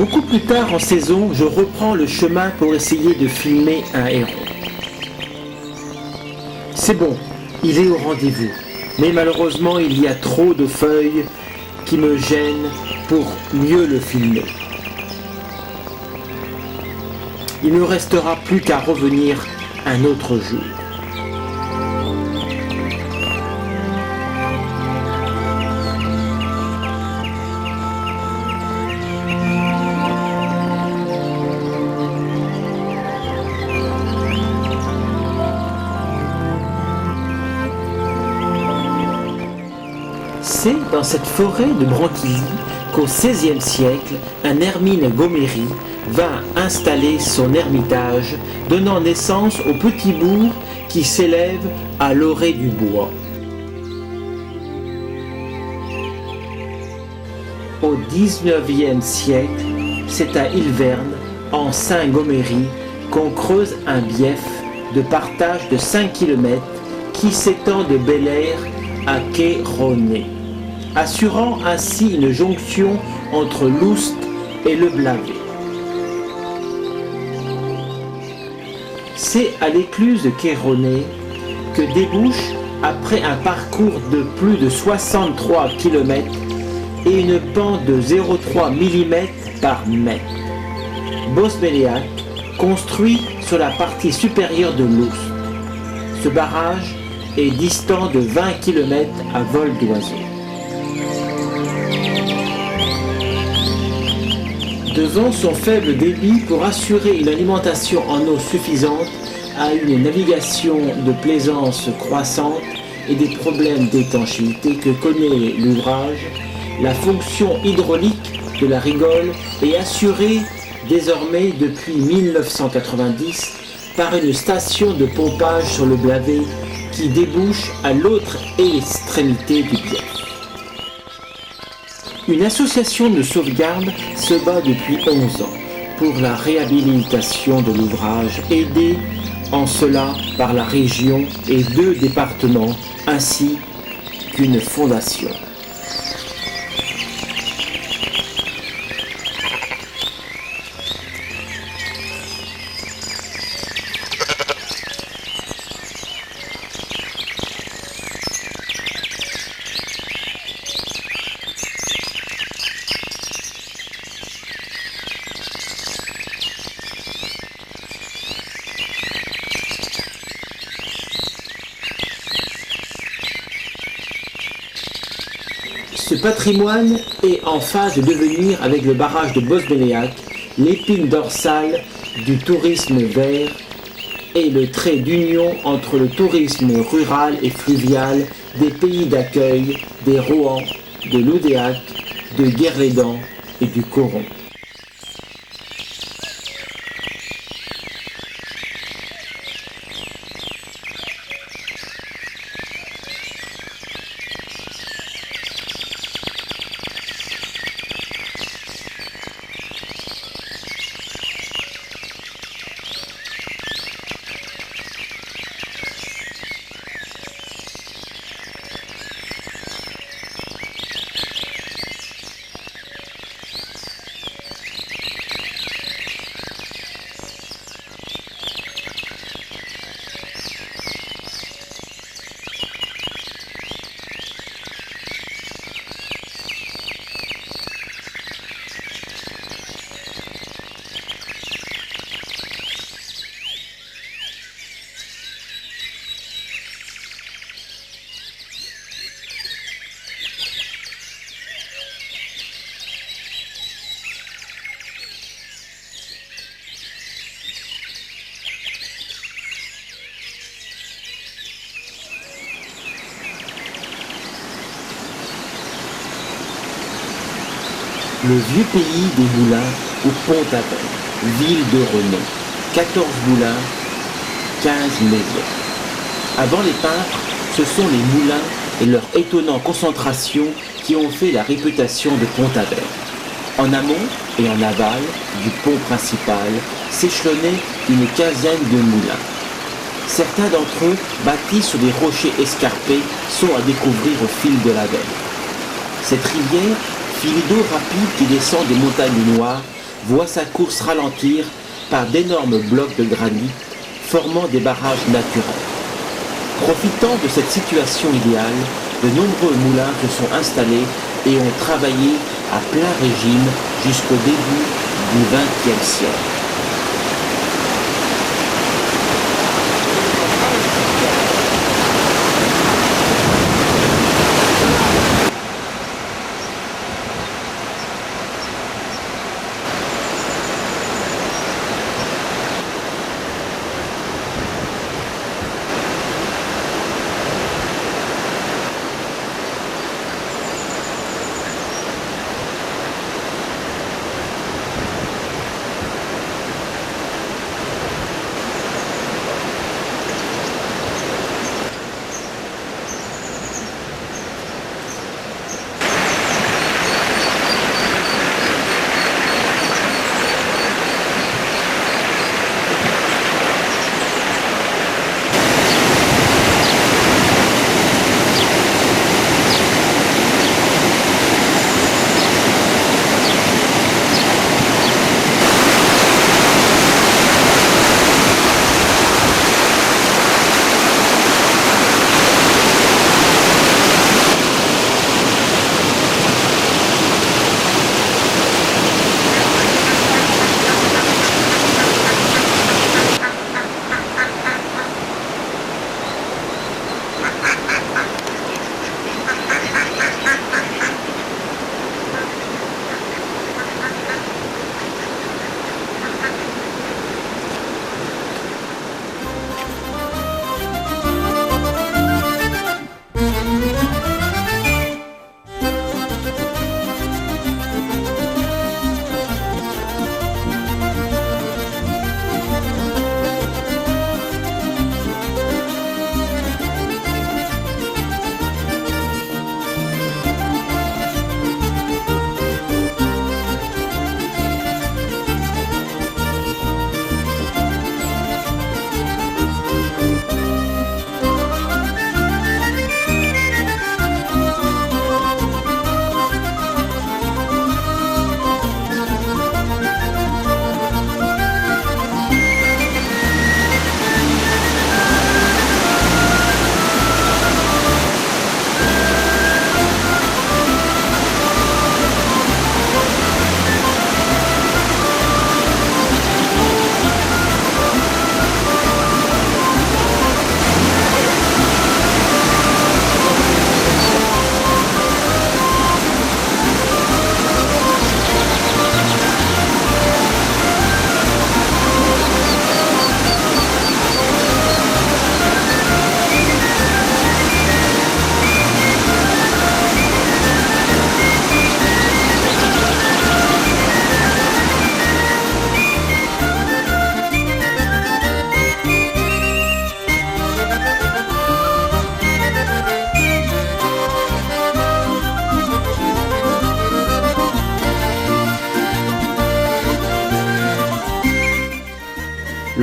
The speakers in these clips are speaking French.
Beaucoup plus tard en saison, je reprends le chemin pour essayer de filmer un héron. C'est bon, il est au rendez-vous, mais malheureusement il y a trop de feuilles qui me gênent pour mieux le filmer. Il ne restera plus qu'à revenir un autre jour. C'est dans cette forêt de Branquilly qu'au XVIe siècle, un Hermine Goméry vint installer son ermitage, donnant naissance au petit bourg qui s'élève à l'orée du bois. Au XIXe siècle, c'est à Ilverne, en Saint-Goméry, qu'on creuse un bief de partage de 5 km qui s'étend de Bel-Air à Quai-Ronet, assurant ainsi une jonction entre l'Oust et le Blavet. C'est à l'écluse de Quai-Ronet que débouche, après un parcours de plus de 63 km et une pente de 0,3 mm par mètre, Bosbeléac, construit sur la partie supérieure de l'Oust. Ce barrage est distant de 20 km à vol d'oiseau. Devant son faible débit, pour assurer une alimentation en eau suffisante à une navigation de plaisance croissante et des problèmes d'étanchéité que connaît l'ouvrage, la fonction hydraulique de la rigole est assurée désormais depuis 1990 par une station de pompage sur le Blavet qui débouche à l'autre extrémité du bief. Une association de sauvegarde se bat depuis 11 ans pour la réhabilitation de l'ouvrage, aidée en cela par la région et 2 départements ainsi qu'une fondation. Ce patrimoine est en phase de devenir, avec le barrage de Bosbeléac, l'épine dorsale du tourisme vert et le trait d'union entre le tourisme rural et fluvial des pays d'accueil des Rohan, de l'Oudéac, de Guérédan et du Coron. Le vieux pays des moulins au Pont-Aven, ville de renom, 14 moulins, 15 maisons. Avant les peintres, ce sont les moulins et leur étonnante concentration qui ont fait la réputation de Pont-Aven. En amont et en aval du pont principal s'échelonnaient une quinzaine de moulins. Certains d'entre eux, bâtis sur des rochers escarpés, sont à découvrir au fil de la veine. Cette rivière, fil d'eau rapide qui descend des montagnes noires, voit sa course ralentir par d'énormes blocs de granit formant des barrages naturels. Profitant de cette situation idéale, de nombreux moulins se sont installés et ont travaillé à plein régime jusqu'au début du XXe siècle.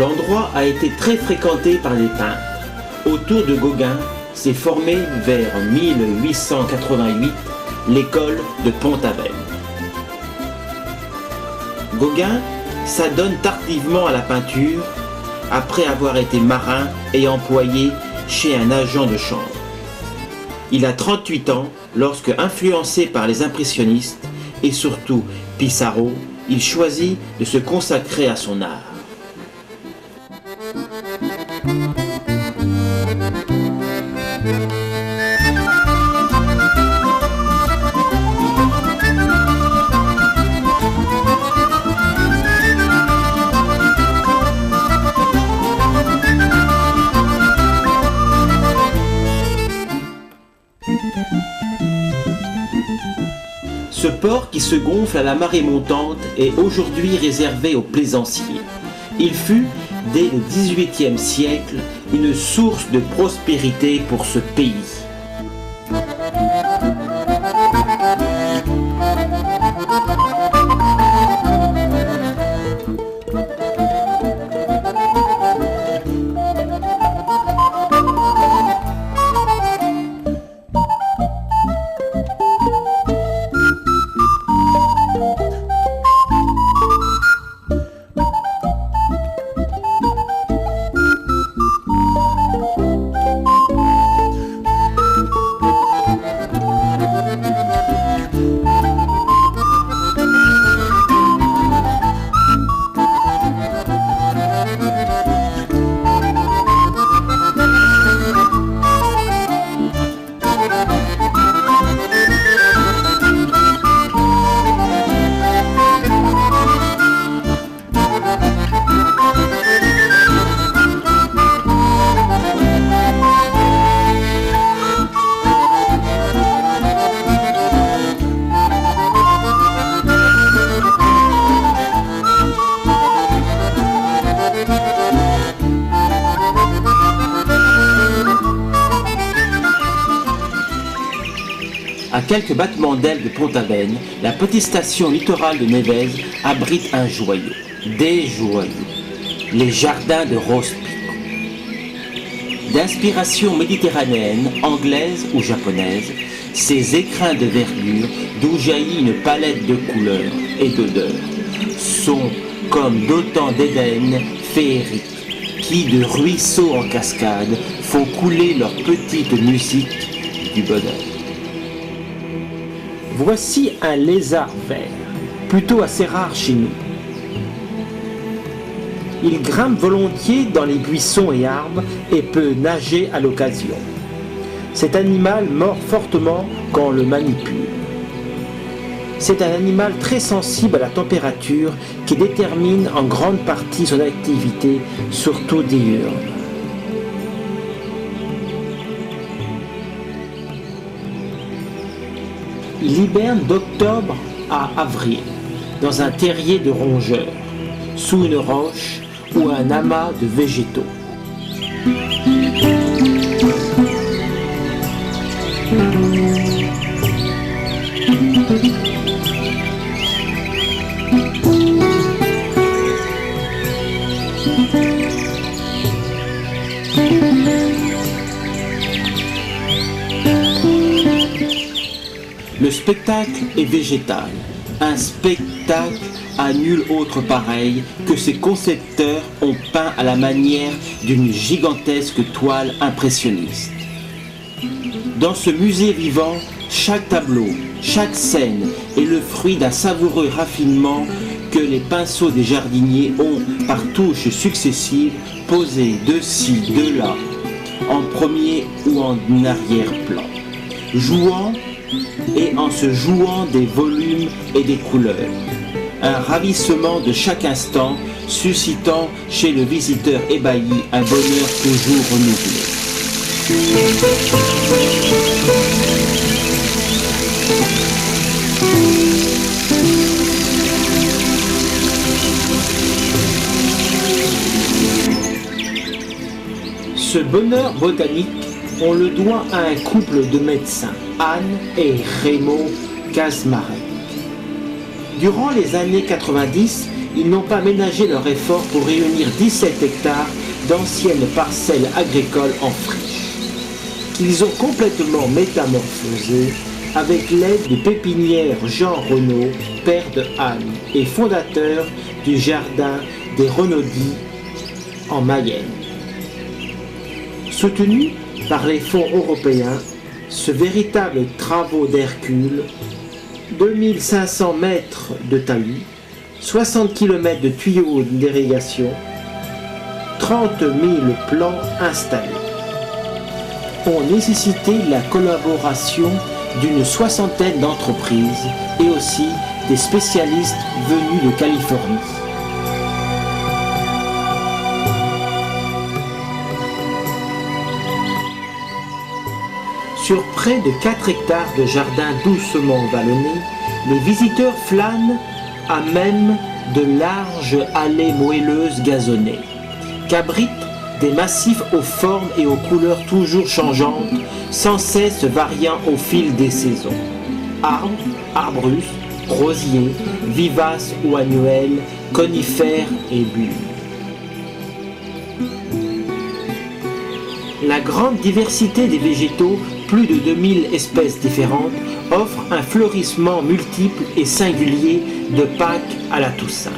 L'endroit a été très fréquenté par les peintres. Autour de Gauguin s'est formée vers 1888 l'école de Pont-Aven. Gauguin s'adonne tardivement à la peinture après avoir été marin et employé chez un agent de change. Il a 38 ans lorsque, influencé par les impressionnistes et surtout Pissarro, il choisit de se consacrer à son art. Ce port qui se gonfle à la marée montante est aujourd'hui réservé aux plaisanciers. Il fut, dès le XVIIIe siècle, une source de prospérité pour ce pays. À quelques battements d'ailes de Pont-Aven, la petite station littorale de Nevez abrite un joyau, des joyaux, les jardins de Rose Pico. D'inspiration méditerranéenne, anglaise ou japonaise, ces écrins de verdure d'où jaillit une palette de couleurs et d'odeurs sont comme d'autant d'Éden féeriques qui, de ruisseaux en cascade, font couler leur petite musique du bonheur. Voici un lézard vert, plutôt assez rare chez nous. Il grimpe volontiers dans les buissons et arbres et peut nager à l'occasion. Cet animal mord fortement quand on le manipule. C'est un animal très sensible à la température qui détermine en grande partie son activité, surtout diurne. Il hiberne d'octobre à avril dans un terrier de rongeurs, sous une roche ou un amas de végétaux. Le spectacle est végétal, un spectacle à nul autre pareil que ses concepteurs ont peint à la manière d'une gigantesque toile impressionniste. Dans ce musée vivant, chaque tableau, chaque scène est le fruit d'un savoureux raffinement que les pinceaux des jardiniers ont, par touches successives, posé de ci, de là, en premier ou en arrière-plan, jouant et en se jouant des volumes et des couleurs. Un ravissement de chaque instant, suscitant chez le visiteur ébahi un bonheur toujours renouvelé. Ce bonheur botanique, on le doit à un couple de médecins, Anne et Remo Kazmarek. Durant les années 90, ils n'ont pas ménagé leur effort pour réunir 17 hectares d'anciennes parcelles agricoles en friche, qu'ils ont complètement métamorphosées avec l'aide du pépinière Jean Renaud, père de Anne et fondateur du jardin des Renaudis en Mayenne. Soutenu par les fonds européens, ce véritable travaux d'Hercule, 2500 mètres de talus, 60 km de tuyaux d'irrigation, 30 000 plants installés, ont nécessité la collaboration d'une soixantaine d'entreprises et aussi des spécialistes venus de Californie. Sur près de 4 hectares de jardins doucement vallonnés, les visiteurs flânent à même de larges allées moelleuses gazonnées, qu'abritent des massifs aux formes et aux couleurs toujours changeantes, sans cesse variant au fil des saisons. Arbres, arbrus, rosiers, vivaces ou annuels, conifères et buis. La grande diversité des végétaux, plus de 2000 espèces différentes, offre un fleurissement multiple et singulier de Pâques à la Toussaint.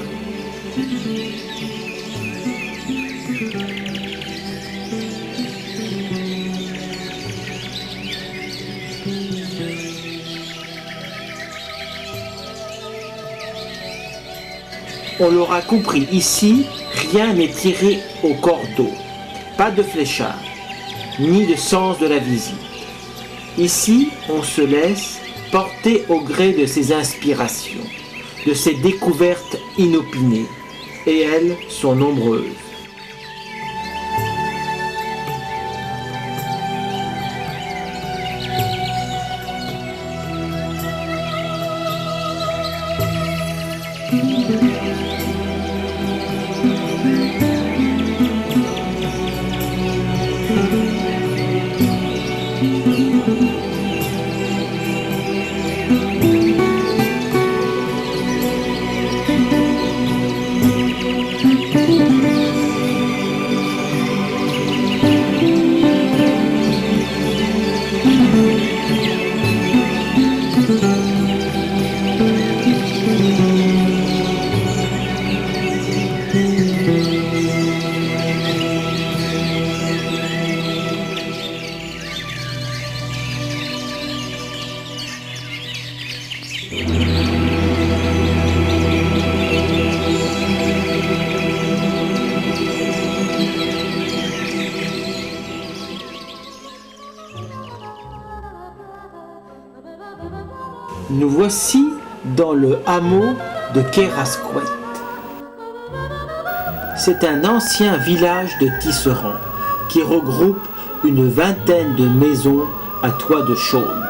On l'aura compris ici, rien n'est tiré au cordeau, pas de fléchage, ni de sens de la visite. Ici, on se laisse porter au gré de ses inspirations, de ses découvertes inopinées, et elles sont nombreuses. Nous voici dans le hameau de Kerasquet. C'est un ancien village de tisserands qui regroupe une vingtaine de maisons à toit de chaume.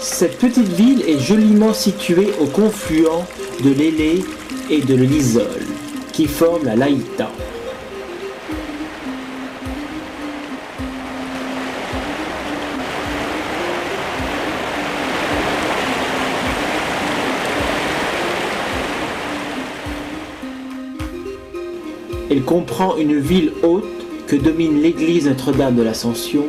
Cette petite ville est joliment située au confluent de l'Élé et de l'Isole, qui forment la Laïta. Elle comprend une ville haute que domine l'église Notre-Dame de l'Ascension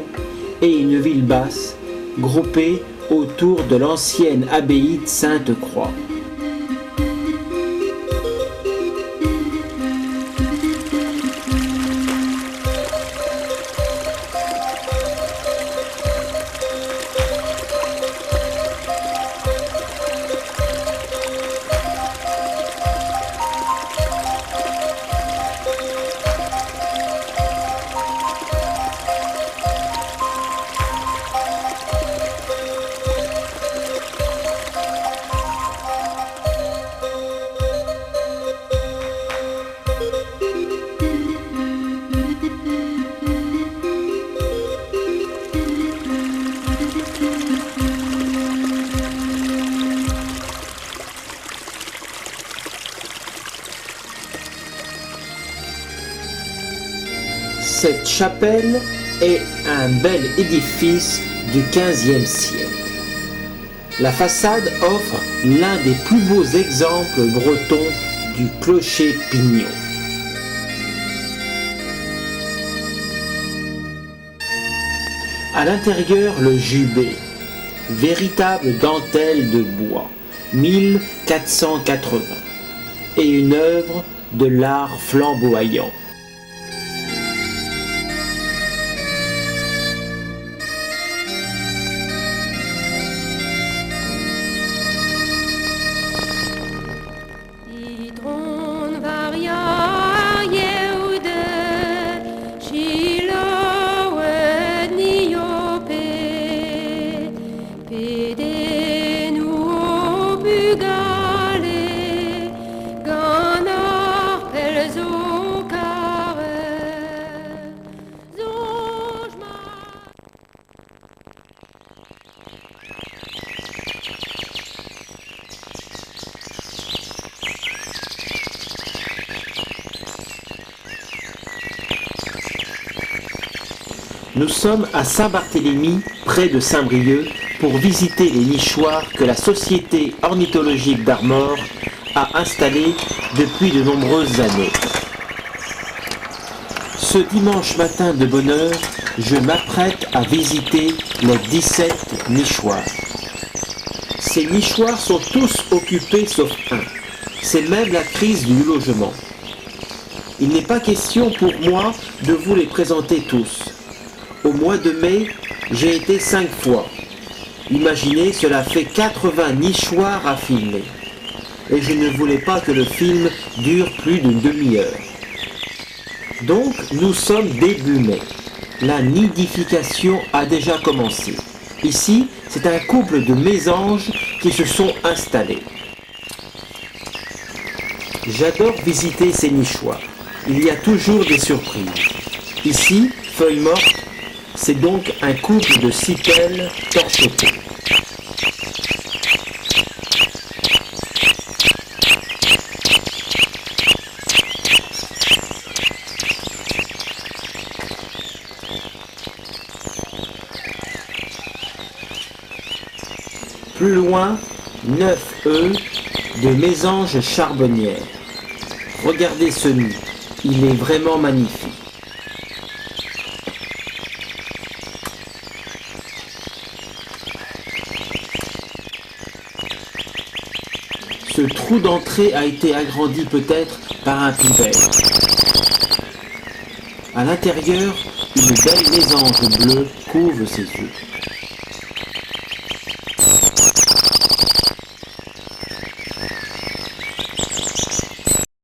et une ville basse groupée autour de l'ancienne abbaye de Sainte-Croix. Cette chapelle est un bel édifice du XVe siècle. La façade offre l'un des plus beaux exemples bretons du clocher-pignon. À l'intérieur, le jubé, véritable dentelle de bois, 1480, et une œuvre de l'art flamboyant. Nous sommes à Saint-Barthélemy, près de Saint-Brieuc, pour visiter les nichoirs que la Société ornithologique d'Armor a installés depuis de nombreuses années. Ce dimanche matin de bonne heure, je m'apprête à visiter les 17 nichoirs. Ces nichoirs sont tous occupés sauf un. C'est même la crise du logement. Il n'est pas question pour moi de vous les présenter tous. Au mois de mai, j'ai été 5 fois. Imaginez, cela fait 80 nichoirs à filmer. et je ne voulais pas que le film dure plus d'une demi-heure. Donc nous sommes début mai. La nidification a déjà commencé. Ici, c'est un couple de mésanges qui se sont installés. J'adore visiter ces nichoirs. Il y a toujours des surprises. Ici, feuille morte, c'est donc un couple de cipelles torchotées. Plus loin, 9 œufs de mésanges charbonnières. Regardez ce nid, il est vraiment magnifique. Ce trou d'entrée a été agrandi peut-être par un pivert. À l'intérieur, une belle mésange bleue couve ses œufs.